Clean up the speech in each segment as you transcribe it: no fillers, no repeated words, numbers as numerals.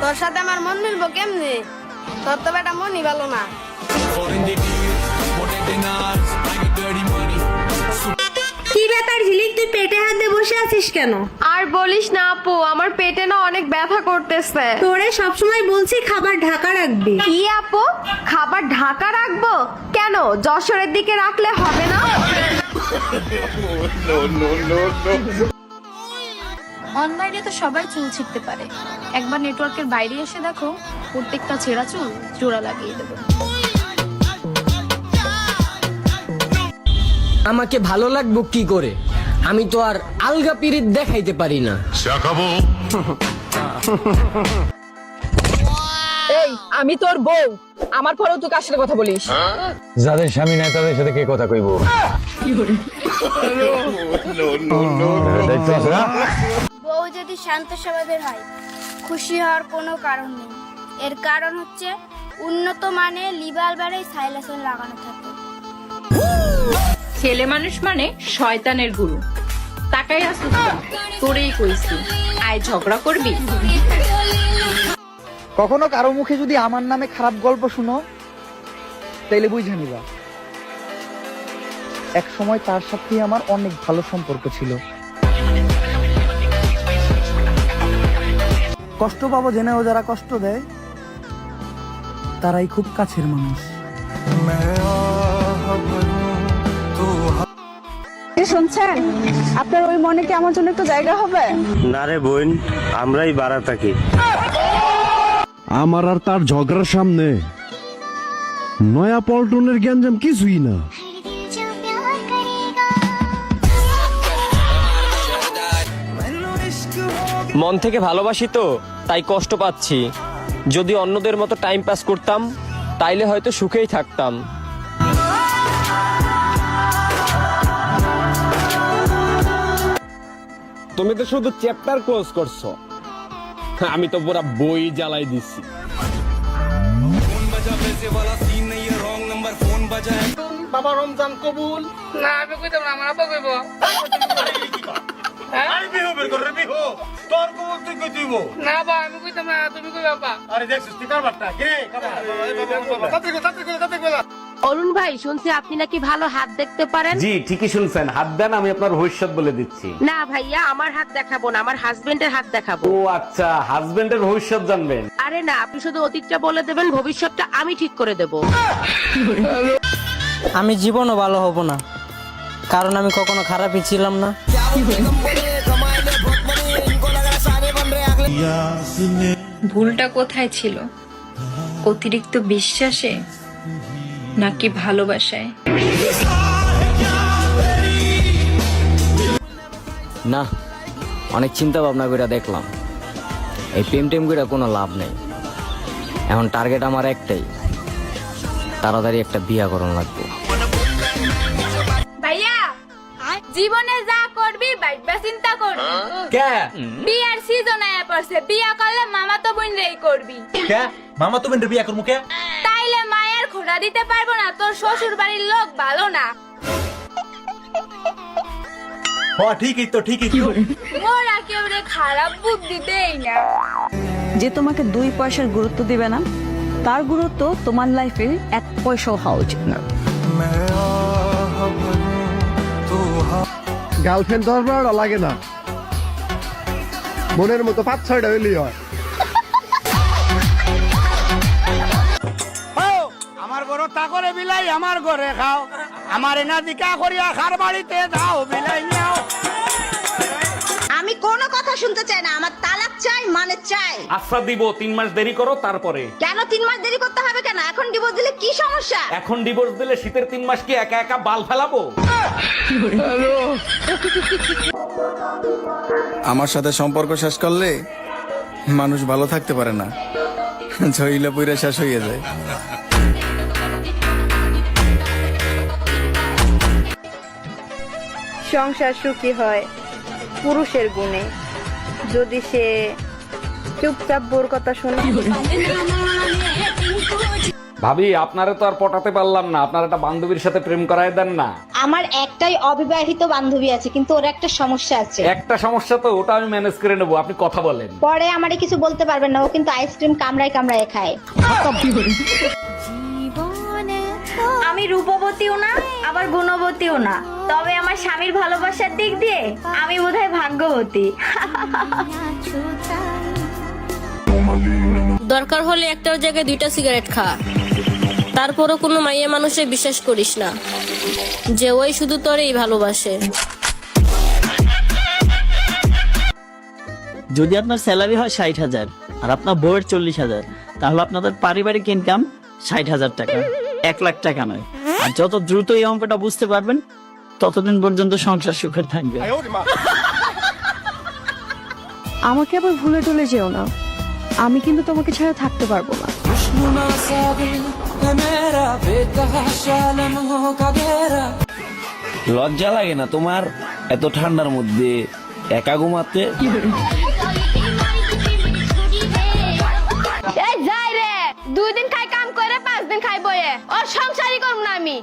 তোর সাথে আমার মন মিলবো কেমনে? তোর তো বেটা মনই ভালো না। কি ব্যাপার ঝিলিক, তুই পেটে হাত দিয়ে বসে আছিস কেন? আর বলিস না আপু, আমার পেটে না অনেক ব্যথা করতেছে। তোরে সবসময় বলছি খাবার ঢাকা রাখবি। কি আপু, খাবার ঢাকা রাখবো কেন? যশোরের দিকে রাখলে হবে না? অনলাইনে তো সবাই চুল ছিঁড়তে পারে, একবার নেটওয়ার্কের বাইরে এসে দেখো, প্রত্যেকটা ছেঁড়া চুল জোড়া লাগিয়ে দেবো। আমাকে ভালো লাগবো কি করে? আমি তো আর আলগা পিরিত দেখাইতে পারি না। এই, আমি তোর বউ, আমার পরেও তুই কার সাথে কথা বলিস? যাদের স্বামী নাই তাদের সাথে কে কথা কইব? দায়িত্ব আছে না? বউ যদি শান্ত স্বভাবের হয়, খুশি হওয়ার কোনো কারণ নেই। এর কারণ হচ্ছে উন্নত মানে লিভার বারে সাইলাসন লাগানো থাকে। ছেলে মানুষ মানে শয়তানের গুরু। তাকাই আসু, তোরেই কইছি, আয় ঝগড়া করবি। কখনো কারো মুখে যদি আমার নামে খারাপ গল্প শুনো, তাইলে বুঝে নিবা এক সময় তার সাথে আমার অনেক ভালো সম্পর্ক ছিল। কষ্ট পাবো জেনেও যারা কষ্ট দেয়, তারাই খুব কাছের মানুষ। শুনছেন, আপনার ওই মনে কি আমার জন্য একটু জায়গা হবে? না রে বোন, আমরাই বাড়া থাকি। আমার আর তার ঝগড়ার সামনে নয়া পল্টনের গ্যাঞ্জাম কিছুই না। মন থেকে ভালোবাসি তো, তাই কষ্ট পাচ্ছি। যদি অন্যদের মতো টাইম পাস করতাম, তাইলে হয়তো সুখেই থাকতাম। তুমি তো শুধু চ্যাপ্টার ক্লোজ করছো, আমি তো পুরা বই জ্বালাই দিছি। বাবা রমজান কবুল। না, আমি কইতাম না, আমার আপা কইব। আমি বিহু বের করে বিহু তোর কবুল তুই কই দিব না বা আমি কইতাম না, তুমি কই বাবা। আরে দেখছিস তুই কারবারটা কে কারবার তাতে কই অরুণ ভাই, শুনছি আপনি নাকি ভালো হাত দেখতে পারেন। জি ঠিকই শুনছেন, হাত দেন, আমি আপনার ভবিষ্যৎ বলে দিচ্ছি। না ভাইয়া, আমার হাত দেখাবো না, আমার হাজবেন্ডের হাত দেখাবো। ও আচ্ছা, হাজবেন্ডের ভবিষ্যৎ জানবেন? আরে না, আপনি শুধু অতীতটা বলে দেবেন, ভবিষ্যৎটা আমি ঠিক করে দেব। আমি জীবনও ভালো হব না, কারণ আমি কখনো খারাপই ছিলাম না। ভুলটা কোথায় ছিল? অতিরিক্ত বিশ্বাসে নাকি ভালোবাসায়? না, অনেক চিন্তা ভাবনা করে দেখলাম, এই প্রেম টেম করে কোনো লাভ নেই। এখন টার্গেট আমার একটাই, তাড়াতাড়ি একটা বিয়া করণ লাগবে। ভাইয়া, জীবনে যা করবি বাইবা চিন্তা করবি। কে বিয়ার সিজন আয়া পড়ছে, বিয়া করলে মামা তো বোন রেই করবি। কে মামা তো বেন্ডে বিয়া করমু কে? তাইলে মায়ের খোড়া দিতে পারবো না, তোর শ্বশুর বাড়ির লোক ভালো না। হ্যাঁ ঠিকই তো মোরা কেউ রে খারাপ বুদ্ধি দেই না। যে তোমাকে 2 পয়সার গুরুত্ব দিবে না, তার গুরুত্ব তোমার লাইফে 1 পয়সাও হওয়া উচিত না। গার্লফ্রেন্ড দরবার লাগে না, মনের মতো 5-6টা হইলেই হয়। আমার ঘর তা করে বিলাই আমার ঘরে খাও, আমার এনা দিকা করিয়া খার বাড়িতে যাও বিলাই নাও। আমি কোনো কথা শুনতে চাই না, আমার তালাক চাই, মানে চাই। আচ্ছা দিব, 3 মাস দেরি করো, তারপরে। কেন 3 মাস দেরি করতে হবে কেন? এখন ডিভোর্স দিলে কি সমস্যা? এখন ডিভোর্স দিলে শীতের 3 মাস কি একা একা বাল ফেলাবো? আমার সাথে সম্পর্ক শেষ করলে মানুষ ভালো থাকতে পারে না, ঝইলা পুইরা শেষ হয়ে যায়। সংসার সুখী হয় পুরুষের গুণে, যদি সে চুপচাপ বোর কথা শোনে। ভাবি আপনারে তো আর পটাতে পারলাম না, আপনার একটা বান্ধবীর সাথে প্রেম করায় দেন না। আমার একটাই অবিবাহিত বান্ধবী আছে, কিন্তু ওর একটা সমস্যা আছে। একটা সমস্যা তো, ওটা আমি ম্যানেজ করে নেবো, আপনি কথা বলেন। পরে আমারে কিছু বলতে পারবেন না, ও কিন্তু আইসক্রিম কামড়ায় কামড়ায় খায়। আমি রূপবতীও না আবার গুণবতীও না, তবে আমার স্বামীর ভালোবাসার দিক দিয়ে আমি বোধহয় ভাগ্যবতী। দরকার হলে একটার জায়গায় 2টা সিগারেট খা, তারপরও কোনো মাইয়া মানুষে বিশ্বাস করিস না যে ওই শুধু তোরেই ভালোবাসে। যদি আপনার স্যালারি হয় 60,000 আর আপনার বউয়ের 40,000, তাহলে আপনাদের পারিবারিক ইনকাম 60,000 টাকা, 1 লাখ টাকা নয়। আর যত দ্রুত এই অঙ্কটা বুঝতে পারবেন ততদিন পর্যন্ত সংসার সুখের থাকবে। আমাকে আবার ভুলে টলে যেও না, আমি কিন্তু তোমাকে ছাড়া থাকতে পারবো না। লজ্জা লাগে না তোমার এত ঠান্ডার মধ্যে একা ঘুমাতে? এই যাই রে, 2 দিন খাই কাম করে 5 দিন খাই বয়ে, ওর সংসারই করব না আমি।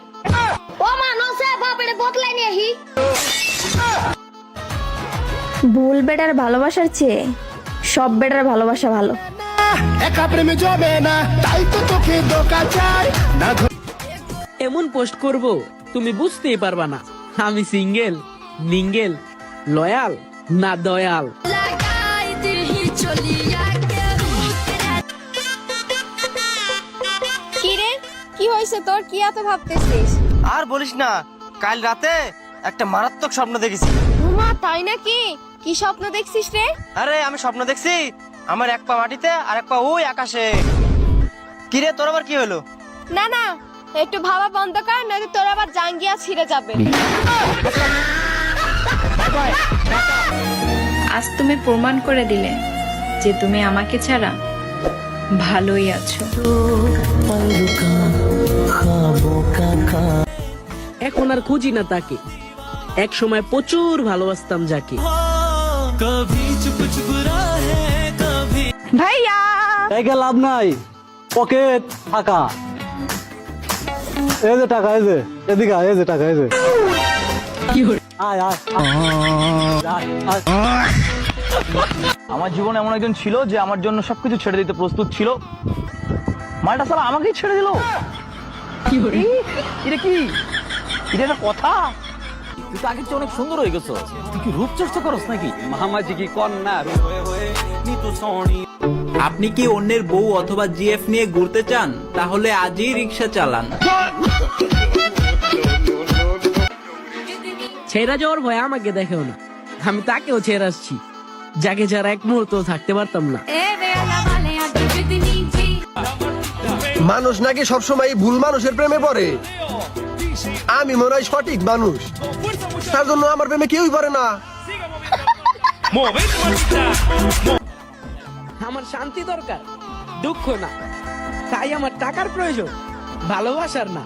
ও মানুষে বাপরে বদলাই নিয়ে হি। ভুল বেটার ভালোবাসার চেয়ে সব বেটার ভালোবাসা ভালো। একা প্রেমে জমে না, তাই তো তোকে ধোকা চাই না। এমন পোস্ট করব তুমি বুঝতেই পারবা না আমি সিঙ্গেল, নিঙ্গেল, লয়াল না দয়াল। কি রে, কি হইছে তোর? কি এত ভাবতেছিস? আর বলিস না, কাল রাতে একটা মারাত্মক স্বপ্ন দেখেছি। ঘুমা, তাই নাকি? কি স্বপ্ন দেখছিস রে? আরে আমি স্বপ্ন দেখছি আমার এক পা মাটিতে আর এক পা ওই আকাশে। কি রে, তোর আবার কি হলো? না না, একটু ভাবা বন্ধ কর, নয়তো তোর আবার জাঙ্গিয়া ছিঁড়ে যাবে। আজ তুমি প্রমাণ করে দিলে যে তুমি আমাকে ছাড়া ভালোই আছো। এখন আর খুঁজি না তাকে, এক সময় প্রচুর ভালোবাসতাম যাকে। ভাইয়া একে লাভ নাই, পকেট ফাঁকা। এই যে টাকা, এই যে এদিকে আয়, এই যে টাকা, এই যে আয় আয়। আমার জীবনে এমন একজন ছিল যে আমার জন্য সবকিছু ছেড়ে দিতে প্রস্তুত ছিল, মালটা সালা আমাকেই ছেড়ে দিল। এটা কি, এটা একটা কথা? তুই তো আগের চেয়ে অনেক সুন্দর হয়ে গেছো, তুই কি রূপচর্চা করস নাকি? মামাজি কি কন্যা আপনি কি অন্যের বউ অথবা জিএফ নিয়ে ঘুরতে চান? তাহলে আজই রিক্সা চালান। ছেড়া যাওয়ার ভয় আমাকে দেখেও না, আমি তাকেও ছেড়ে আসছি, যাকে ছাড়া এক মুহূর্ত থাকতে পারতাম না। মানুষ নাকি সবসময় ভুল মানুষের প্রেমে পড়ে। আমি মনে হয় সঠিক মানুষ, তার জন্য আমার প্রেমে কেউই পড়ে না। আমার শান্তি দরকার, দুঃখ না। তাই আমার টাকার প্রয়োজন, ভালোবাসার না।